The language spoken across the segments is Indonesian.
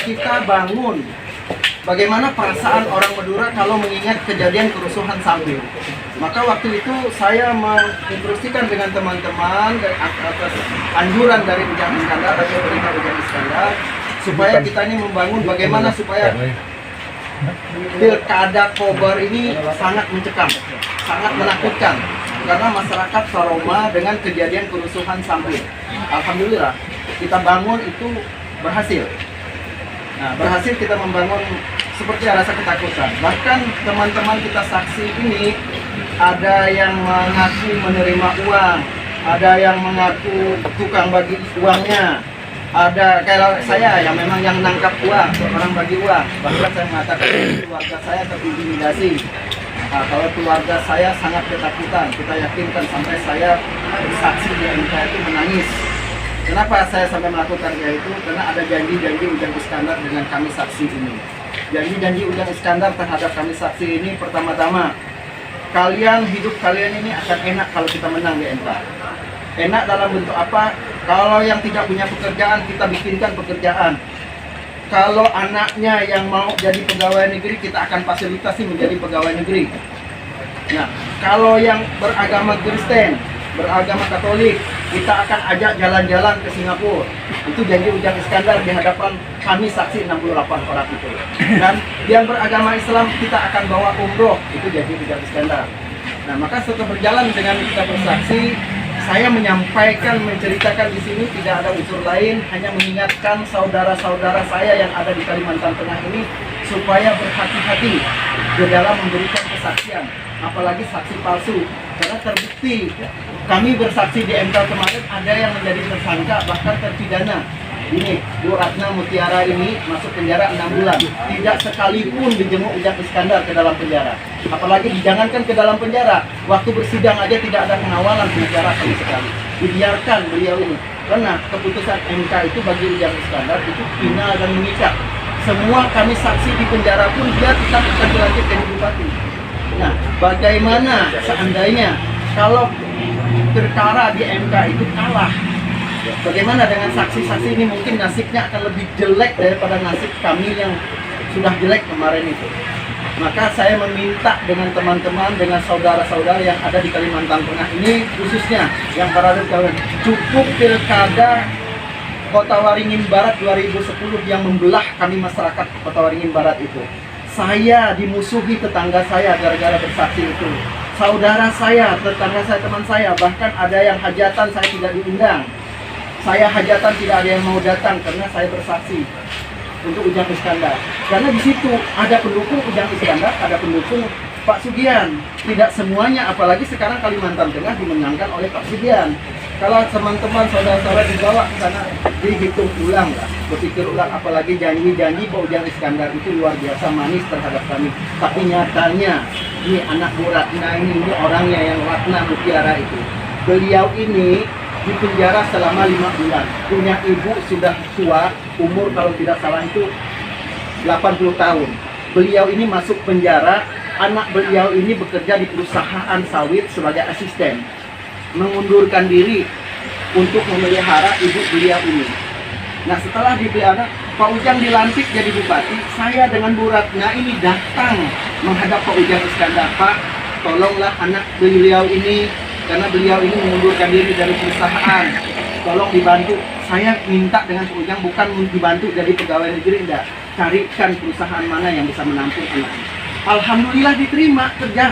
kita bangun bagaimana perasaan orang Madura kalau mengingat kejadian kerusuhan Sampil. Maka waktu itu saya menginstruksikan dengan teman-teman atas anjuran dari Ujang Iskandar, dari pemerintah Ujang Iskandar, supaya kita ini membangun bagaimana supaya pilkada Kobar ini sangat mencekam, sangat menakutkan, karena masyarakat Saroma dengan kejadian kerusuhan Sampil. Alhamdulillah kita bangun itu berhasil. Nah, berhasil kita membangun seperti rasa ketakutan. Bahkan teman-teman kita saksi ini ada yang mengaku menerima uang, ada yang mengaku tukang bagi uangnya, ada kayak saya yang memang yang nangkap uang, orang bagi uang. Bahkan saya mengatakan keluarga saya terintimidasi. Nah, kalau keluarga saya sangat ketakutan, kita yakinkan sampai saya bersaksi di MK itu menangis. Kenapa saya sampai melakukan kayak itu? Karena ada janji-janji Ujang Iskandar dengan kami saksi ini. Janji-janji Ujang Iskandar terhadap kami saksi ini, pertama-tama, hidup kalian ini akan enak kalau kita menang di MK. Enak dalam bentuk apa? Kalau yang tidak punya pekerjaan, kita bikinkan pekerjaan. Kalau anaknya yang mau jadi pegawai negeri, kita akan fasilitasi menjadi pegawai negeri. Nah, kalau yang beragama Kristen, beragama Katolik, kita akan ajak jalan-jalan ke Singapura. Itu janji Ujang Iskandar di hadapan kami saksi 68 orang itu. Dan yang beragama Islam kita akan bawa umroh, itu janji Ujang Iskandar. Nah, maka setelah berjalan dengan kita bersaksi, saya menyampaikan, menceritakan di sini tidak ada unsur lain, hanya mengingatkan saudara-saudara saya yang ada di Kalimantan Tengah ini supaya berhati-hati di dalam memberikan kesaksian, apalagi saksi palsu. Karena terbukti, kami bersaksi di MK kemarin ada yang menjadi tersangka, bahkan terpidana. Ini, Bu Ratna Mutiara ini masuk penjara 6 bulan. Tidak sekalipun dijenguk Ujang Iskandar ke dalam penjara. Apalagi dijangankan ke dalam penjara, waktu bersidang aja tidak ada pengawalan penjara sama sekali. Dibiarkan beliau ini. Karena keputusan MK itu bagi Ujang Iskandar itu final dan mengikat. Semua kami saksi di penjara pun dia tetap akan dilanjut jadi bupati. Nah, bagaimana seandainya kalau perkara di MK itu kalah? Bagaimana dengan saksi-saksi ini? Mungkin nasibnya akan lebih jelek daripada nasib kami yang sudah jelek kemarin itu. Maka saya meminta dengan teman-teman, dengan saudara-saudara yang ada di Kalimantan Tengah ini, khususnya yang berada di Kalimantan, cukup pilkada Kota Waringin Barat 2010 yang membelah kami masyarakat Kota Waringin Barat itu. Saya dimusuhi tetangga saya gara-gara bersaksi itu. Saudara saya, tetangga saya, teman saya, bahkan ada yang hajatan saya tidak diundang. Saya hajatan tidak ada yang mau datang karena saya bersaksi untuk Ujang Iskandar. Karena di situ ada pendukung Ujang Iskandar, ada pendukung Pak Sugian. Tidak semuanya, apalagi sekarang Kalimantan Tengah dimenangkan oleh Pak Sugian. Kalau teman-teman saudara-saudara dibawa ke sana, dihitung ulang lah, berpikir ulang, apalagi janji-janji Pak Ujang Iskandar itu luar biasa manis terhadap kami. Tapi nyatanya, ini anak Bu Ratna ini orangnya yang Ratna Mutiara itu. Beliau ini di penjara selama 5 bulan. Punya ibu sudah tua, umur kalau tidak salah itu 80 tahun. Beliau ini masuk penjara, anak beliau ini bekerja di perusahaan sawit sebagai asisten. Mengundurkan diri untuk memelihara ibu beliau ini. Nah, setelah dipelihara, Pak Ujang dilantik jadi bupati, saya dengan Bu Ratna ini datang menghadap Pak Ujang Iskandar. Pak, tolonglah anak beliau ini, karena beliau ini mengundurkan diri dari perusahaan, tolong dibantu. Saya minta dengan Pak Ujang bukan dibantu jadi pegawai negeri, enggak. Carikan perusahaan mana yang bisa menampung anaknya. Alhamdulillah diterima kerja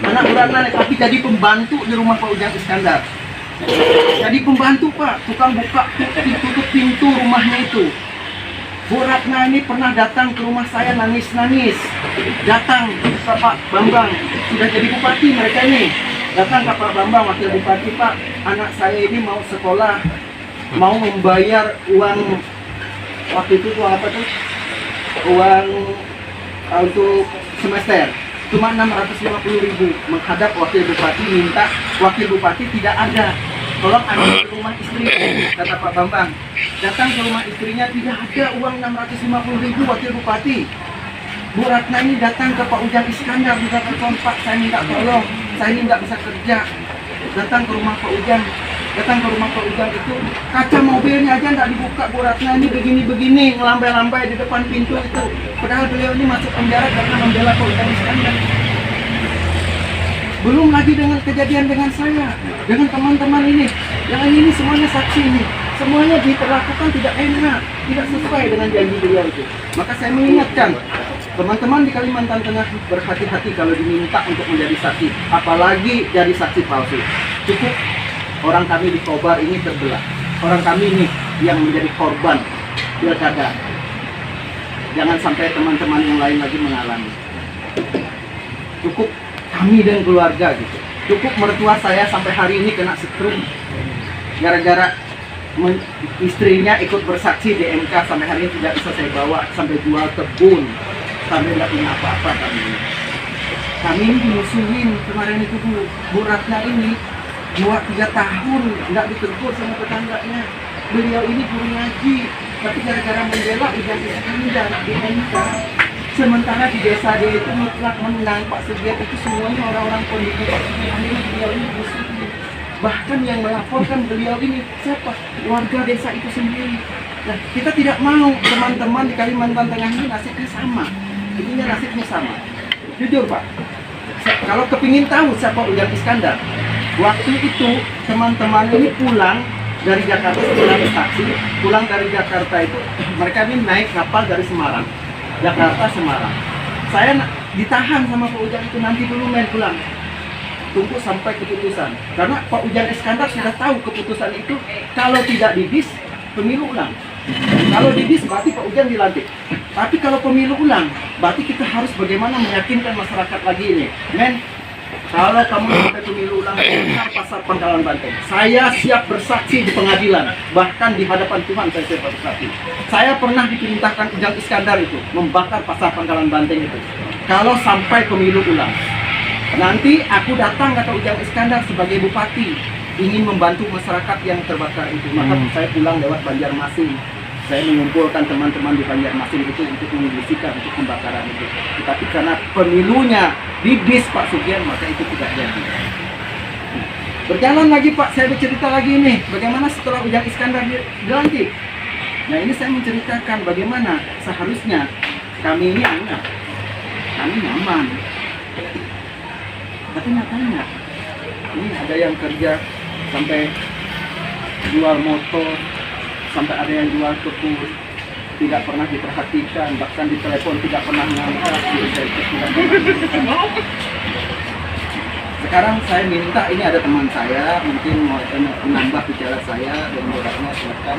anak Bu Ratna, tapi jadi pembantu di rumah Pak Ujang Iskandar. Jadi pembantu, Pak, tukang buka tutup pintu rumahnya itu. Bu Ratna ini pernah datang ke rumah saya nangis-nangis. Datang ke Pak Bambang, sudah jadi bupati mereka ini. Datang ke Pak Bambang, wakil bupati, Pak, anak saya ini mau sekolah, mau membayar uang, waktu itu uang apa tuh? Uang untuk semester. Cuma 650.000. Menghadap wakil bupati, minta wakil bupati tidak ada. Tolong ambil ke rumah istri, kata Pak Bambang. Datang ke rumah istrinya, tidak ada uang 650.000 wakil bupati. Bu Ratna ini datang ke Pak Ujang Iskandar, minta tolong, Pak, saya minta tolong, saya ini nggak bisa kerja. Datang ke rumah Pak Ujang, datang ke rumah Pak Ujang itu, kaca mobilnya aja nggak dibuka, Bu Ratna ini begini-begini, ngelambai-lambai di depan pintu itu. Padahal beliau ini masuk penjara karena membela Pak Ujang Iskandar. Belum lagi dengan kejadian dengan saya, dengan teman-teman ini, yang ini semuanya saksi ini. Semuanya diperlakukan tidak enak, tidak sesuai dengan janji beliau itu. Maka saya mengingatkan, teman-teman di Kalimantan Tengah berhati-hati kalau diminta untuk menjadi saksi, apalagi jadi saksi palsu. Cukup orang kami di Kobar ini terbelah, orang kami ini yang menjadi korban pilkada. Jangan sampai teman-teman yang lain lagi mengalami. Cukup kami dan keluarga gitu. Cukup mertua saya sampai hari ini kena stroke gara-gara istrinya ikut bersaksi di MK, sampai hari ini tidak bisa saya bawa, sampai jual kebun, sampai tidak punya apa-apa kami ini dimusuhin kemarin itu Bu Ratna ini 2-3 tahun nggak ditegur sama tetangganya. Beliau ini guru ngaji, tapi gara-gara membela Ujang Iskandar di MK, sementara di desa dia itu mutlak menang. Pak Sugiat itu semuanya orang-orang pendukung Pak Sugiat, akhirnya beliau ini dimusuhin. Bahkan yang melaporkan beliau ini siapa? Warga desa itu sendiri. Nah, kita tidak mau teman-teman di Kalimantan Tengah ini nasibnya sama. Intinya nasibnya sama. Jujur Pak, kalau kepingin tahu siapa Ujang Iskandar, waktu itu teman-teman ini pulang dari Jakarta, pulang dari Jakarta itu mereka ini naik kapal dari Semarang, Jakarta Semarang. Saya ditahan sama Pak Ujang itu, nanti dulu main pulang. Tunggu sampai keputusan, karena Pak Ujang Iskandar sudah tahu keputusan itu, kalau tidak didis pemilu ulang. Kalau didis berarti Pak Ujang dilantik, tapi kalau pemilu ulang berarti kita harus bagaimana meyakinkan masyarakat lagi ini, men, kalau kamu sampai pemilu ulang bongkar pasar Pangkalan Banteng, saya siap bersaksi di pengadilan, bahkan di hadapan Tuhan saya siap bersaksi. Saya pernah diperintahkan Ujang Iskandar itu membakar pasar Pangkalan Banteng itu kalau sampai pemilu ulang. Nanti aku datang kata Ujang Iskandar sebagai bupati, ingin membantu masyarakat yang terbakar itu. Maka saya pulang lewat Banjarmasin. Saya mengumpulkan teman-teman di Banjarmasin itu untuk membersihkan untuk pembakaran itu. Tetapi karena pemilunya didis Pak Sugian, maka itu tidak jadi. Berjalan lagi Pak, saya bercerita lagi nih, bagaimana setelah Ujang Iskandar dilantik. Nah ini saya menceritakan bagaimana seharusnya kami ini anak, kami nyaman. Tapi nyatanya ini ada yang kerja sampai jual motor, sampai ada yang jual kebun, tidak pernah diperhatikan, bahkan di telepon tidak pernah ngangkat, Sekarang saya minta, ini ada teman saya mungkin mau menambah bicara saya dan mudahnya silakan.